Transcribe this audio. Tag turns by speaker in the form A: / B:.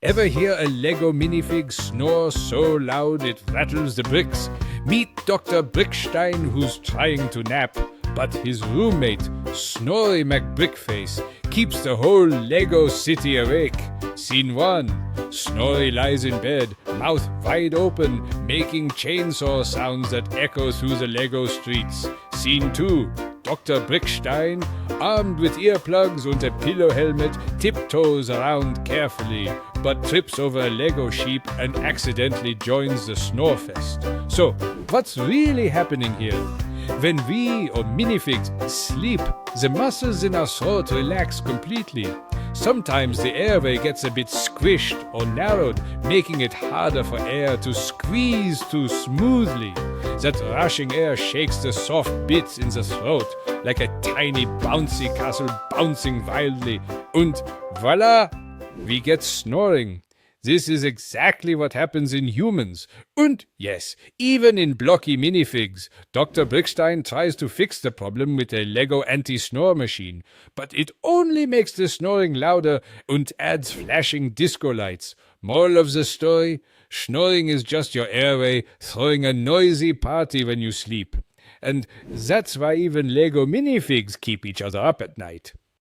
A: Ever hear a Lego minifig snore so loud it rattles the bricks? Meet Dr. Brickstein, who's trying to nap, but his roommate, Snorri McBrickface, keeps the whole Lego city awake. Scene 1. Snorri lies in bed, mouth wide open, making chainsaw sounds that echo through the Lego streets. Scene 2. Dr. Brickstein, armed with earplugs and a pillow helmet, tiptoes around carefully, but trips over a Lego sheep and accidentally joins the Snorefest. So, what's really happening here? When we, or minifigs, sleep, the muscles in our throat relax completely. Sometimes the airway gets a bit squished or narrowed, making it harder for air to squeeze through smoothly. That rushing air shakes the soft bits in the throat, like a tiny bouncy castle bouncing wildly. And voila! We get snoring. This is exactly what happens in humans. And yes, even in blocky minifigs. Dr. Brickstein tries to fix the problem with a Lego anti-snore machine, but it only makes the snoring louder and adds flashing disco lights. Moral of the story? Snoring is just your airway throwing a noisy party when you sleep. And that's why even Lego minifigs keep each other up at night.